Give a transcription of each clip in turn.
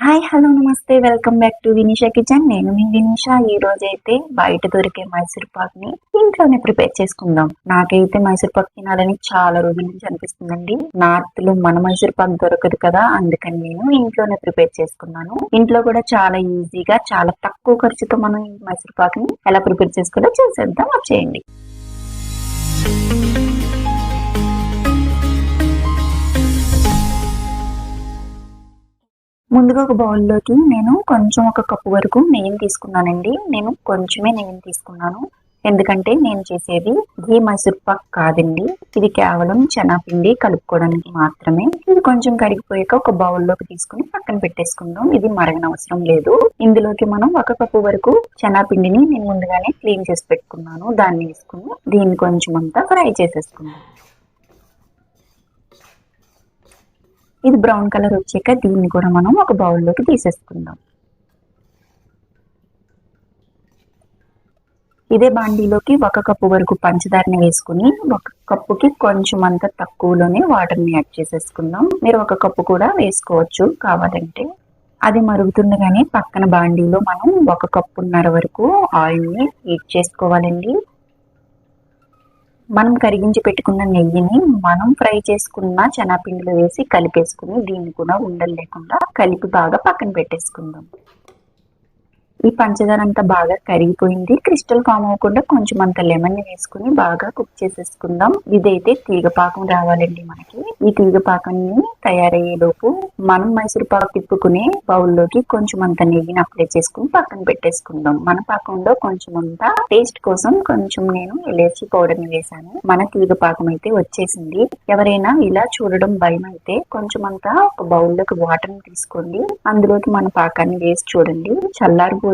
Hi hello నమస్తే welcome back to Vinisha kitchen. నేను మీ వినీషా. ఈ రోజు అయితే బయట దొరికే మైసూర్ పాక్ ని ఇంట్లోనే ప్రిపేర్ చేసుకుందాం. నాకైతే మైసూర్ పాక్ తినాలని చాలా రోజుల నుంచి అనిపిస్తుందండి. నార్త్ లో మన మైసూర్ పాక్ దొరకదు కదా, అందుకని నేను ఇంట్లోనే ప్రిపేర్ చేసుకున్నాను. ఇంట్లో కూడా చాలా ఈజీగా చాలా తక్కువ ఖర్చుతో మనం ఈ మైసూర్ పాక్ ని ఎలా ప్రిపేర్ చేసుకోవాలో చూసేద్దాం. వచ్చేయండి. ముందుగా ఒక బౌల్లోకి నేను ఒక కప్పు వరకు నెయ్యిని తీసుకున్నానండి. నేను కొంచెమే నెయ్యిని తీసుకున్నాను, ఎందుకంటే నేను చేసేది ఘీ మైసూర్ పాక్ కాదండి. ఇది కేవలం శనగపిండి కలుపుకోవడానికి మాత్రమే. ఇది కొంచెం కరిగిపోయాక ఒక బౌల్లోకి తీసుకుని పక్కన పెట్టేసుకుందాం. ఇది మరగనవసరం లేదు. ఇందులోకి మనం ఒక కప్పు వరకు శనగపిండిని నేను ముందుగానే క్లీన్ చేసి పెట్టుకున్నాను. దాన్ని వేసుకుని దీన్ని కొంచెం అంతా ఫ్రై చేసేసుకుందాం. ఇది బ్రౌన్ కలర్ వచ్చాక దీన్ని కూడా మనం ఒక బౌల్లోకి తీసేసుకుందాం. ఇదే బాండీలోకి ఒక కప్పు వరకు పంచదారని వేసుకుని ఒక కప్పుకి కొంచెం అంత తక్కువలోనే వాటర్ని యాడ్ చేసేసుకుందాం. మీరు ఒక కప్పు కూడా వేసుకోవచ్చు కావాలంటే. అది మరుగుతుండగానే పక్కన బాండీలో మనం ఒక కప్పున్నర వరకు ఆయిల్ని హీట్ చేసుకోవాలండి. మనం కరిగించి పెట్టుకున్న నెయ్యిని మనం ఫ్రై చేసుకున్న శనగపిండిలో వేసి కలిపేసుకుని దీన్ని కూడా ఉండలు లేకుండా కలిపి బాగా పక్కన పెట్టేసుకుందాం. ఈ పంచదార అంతా బాగా కరిగిపోయింది. క్రిస్టల్ ఫామ్ అవ్వకుండా కొంచెం అంత లెమన్ ని వేసుకుని బాగా కుక్ చేసేసుకుందాం. ఇదైతే తీగపాకం రావాలండి మనకి. ఈ తీగపాకాన్ని తయారయ్యేలోపు మనం మైసూర్ పాకు తిప్పుకునే బౌల్లోకి కొంచెం అంత నెయ్యిని అప్లై చేసుకుని పక్కన పెట్టేసుకుందాం. మన పాకంలో కొంచెం అంతా టేస్ట్ కోసం కొంచెం నేను ఇలాచీ పౌడర్ ని వేసాను. మన తీగపాకం అయితే వచ్చేసింది. ఎవరైనా ఇలా చూడడం భయం అయితే కొంచెం అంతా ఒక బౌల్లోకి వాటర్ ని తీసుకోండి. అందులోకి మన పాకాన్ని వేసి చూడండి. చల్లారిపోతుంది,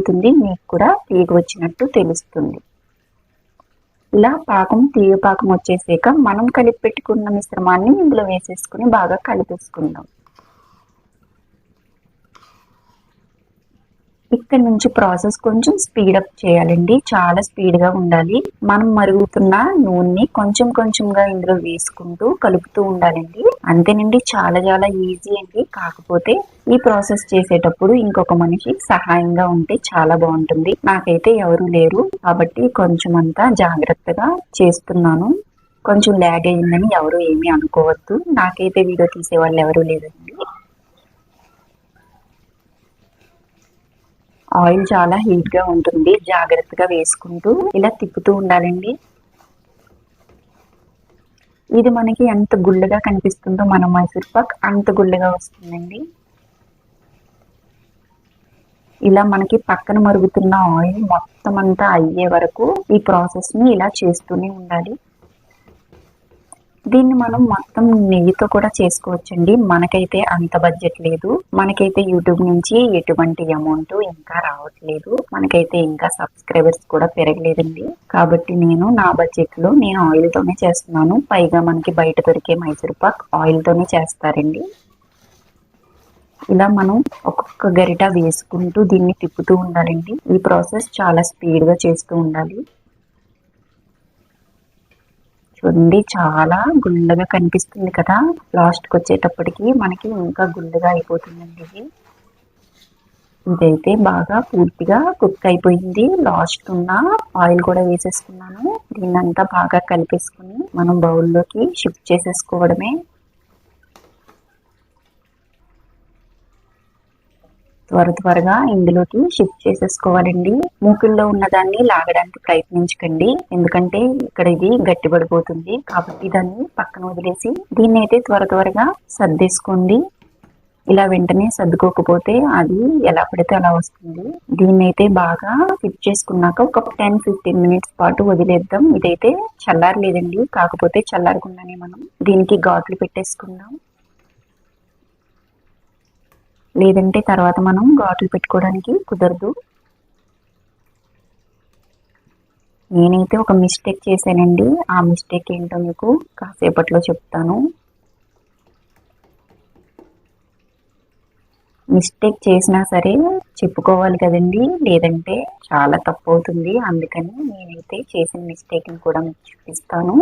మీకు కూడా తీగ వచ్చినట్టు తెలుస్తుంది. ఇలా తీగ పాకం వచ్చేసాక మనం కలిపి పెట్టుకున్న మిశ్రమాన్ని ఇందులో వేసేసుకుని బాగా కలిపేసుకుందాం. ఇక్కడ నుంచి ప్రాసెస్ కొంచెం స్పీడప్ చేయాలండి. చాలా స్పీడ్ గా ఉండాలి. మనం మరుగుతున్న నూనెని కొంచెం కొంచెంగా ఇందులో వేసుకుంటూ కలుపుతూ ఉండాలండి. అంతేనండి, చాలా చాలా ఈజీ అండి. కాకపోతే ఈ ప్రాసెస్ చేసేటప్పుడు ఇంకొక మనిషి సహాయంగా ఉంటే చాలా బాగుంటుంది. నాకైతే ఎవరు లేరు కాబట్టి కొంచెం అంతా జాగ్రత్తగా చేస్తున్నాను. కొంచెం ల్యాగ్ అయిందని ఎవరు ఏమీ అనుకోవద్దు. నాకైతే వీడియో తీసే వాళ్ళు ఎవరు లేరండి. ఆయిల్ చాలా హీట్ గా ఉంటుంది. జాగ్రత్తగా వేసుకుంటూ ఇలా తిప్పుతూ ఉండాలండి. ఇది మనకి ఎంత గుల్లగా కనిపిస్తుందో మన మైసూర్ పాక్ అంత గుల్లగా వస్తుందండి. ఇలా మనకి పక్కన మరుగుతున్న ఆయిల్ మొత్తం అంతా అయ్యే వరకు ఈ ప్రాసెస్ ని ఇలా చేస్తూనే ఉండాలి. దీన్ని మనం మొత్తం నెయ్యితో కూడా చేసుకోవచ్చండి. మనకైతే అంత బడ్జెట్ లేదు. మనకైతే యూట్యూబ్ నుంచి ఎటువంటి అమౌంట్ ఇంకా రావట్లేదు. మనకైతే ఇంకా సబ్స్క్రైబర్స్ కూడా పెరగలేదండి. కాబట్టి నేను నా బడ్జెట్ లో నేను ఆయిల్ తోనే చేస్తున్నాను. పైగా మనకి బయట దొరికే మైసూర్ పాక్ ఆయిల్ తోనే చేస్తారండి. ఇలా మనం ఒక్కొక్క గరిట వేసుకుంటూ దీన్ని తిప్పుతూ ఉండాలండి. ఈ ప్రాసెస్ చాలా స్పీడ్ గా చేస్తూ ఉండాలి. చూడండి, చాలా గుల్లగా కనిపిస్తుంది కదా. లాస్ట్ కి వచ్చేటప్పటికి మనకి ఇంకా గుల్లగా అయిపోతుందండి. ఇదైతే బాగా పూర్తిగా కుక్ అయిపోయింది. లాస్ట్ ఉన్న ఆయిల్ కూడా వేసేసుకున్నాను. దీన్నంతా బాగా కలిపేసుకుని మనం బౌల్లోకి షిఫ్ట్ చేసేసుకోవడమే. త్వరగా ఇందులోకి షిఫ్ట్ చేసేసుకోవాలండి. మూకుల్లో ఉన్నదాన్ని లాగడానికి ప్రయత్నించకండి, ఎందుకంటే ఇక్కడ ఇది గట్టిపడిపోతుంది. కాబట్టి దాన్ని పక్కన వదిలేసి దీన్ని అయితే త్వరగా సర్దేసుకోండి. ఇలా వెంటనే సర్దుకోకపోతే అది ఎలా పడితే అలా వస్తుంది. దీన్ని అయితే బాగా ఫిట్ చేసుకున్నాక ఒక 10-15 మినిట్స్ పాటు వదిలేద్దాం. ఇదైతే చల్లారలేదండి, కాకపోతే చల్లారకుండానే మనం దీనికి ఘాట్లు పెట్టేసుకుందాం. లేదంటే తర్వాత మనం ఘాట్లు పెట్టుకోవడానికి కుదరదు. నేనైతే ఒక మిస్టేక్ చేశానండి. ఆ మిస్టేక్ ఏంటో మీకు కాసేపట్లో చెప్తాను. మిస్టేక్ చేసినా సరే చెప్పుకోవాలి కదండి, లేదంటే చాలా తప్పు అవుతుంది. అందుకని నేనైతే చేసిన మిస్టేక్ని కూడా మీకు చూపిస్తాను.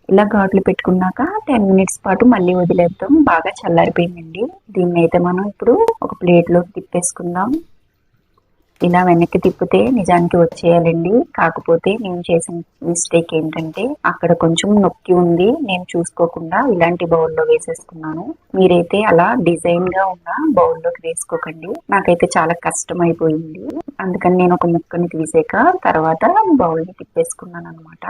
ఇలా ఘాట్లు పెట్టుకున్నాక 10 మినిట్స్ పాటు మళ్ళీ వదిలేద్దాం. బాగా చల్లారిపోయిందండి. దీన్ని అయితే మనం ఇప్పుడు ఒక ప్లేట్లోకి తిప్పేసుకుందాం. ఇలా వెనక్కి తిప్పితే నిజానికి వచ్చేయాలండి. కాకపోతే నేను చేసిన మిస్టేక్ ఏంటంటే అక్కడ కొంచెం నొక్కి ఉంది, నేను చూసుకోకుండా ఇలాంటి బౌల్లో వేసేసుకున్నాను. మీరైతే అలా డిజైన్ గా ఉన్న బౌల్లోకి వేసుకోకండి. నాకైతే చాలా కష్టం అయిపోయింది. అందుకని నేను ఒక ముక్కని తీసాక తర్వాత బౌల్ని తిప్పేసుకున్నాను అనమాట.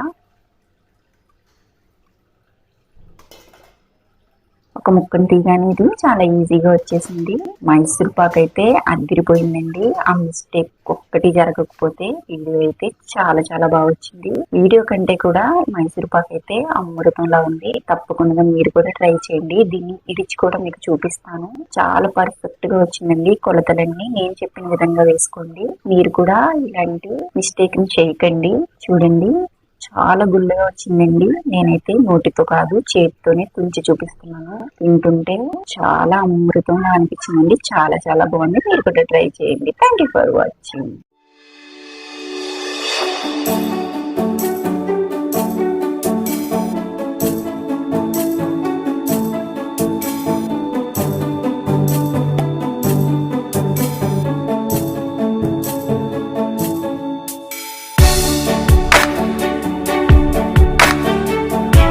ఒక ముక్కను తీగానే ఇది చాలా ఈజీగా వచ్చేసింది. మైసూర్ పాక్ అయితే అదిరిపోయిందండి. ఆ మిస్టేక్ ఒక్కటి జరగకపోతే వీడియో అయితే చాలా చాలా బాగా వచ్చింది. వీడియో కంటే కూడా మైసూర్ పాక్ అయితే అమృతంలా ఉంది. తప్పకుండా మీరు కూడా ట్రై చేయండి. దీన్ని ఇడిచి కూడా మీకు చూపిస్తాను. చాలా పర్ఫెక్ట్ గా వచ్చిందండి. కొలతలన్నీ నేను చెప్పిన విధంగా వేసుకోండి. మీరు కూడా ఇలాంటి మిస్టేక్ ని చేయకండి. చూడండి, చాలా గుల్లగా వచ్చిందండి. నేనైతే నోటితో కాదు చేతితోనే తుంచి చూపిస్తున్నాను. తింటుంటే చాలా అమృతంగా అనిపించిందండి. చాలా చాలా బాగుంది. మీరు కూడా ట్రై చేయండి. Thank you for watching.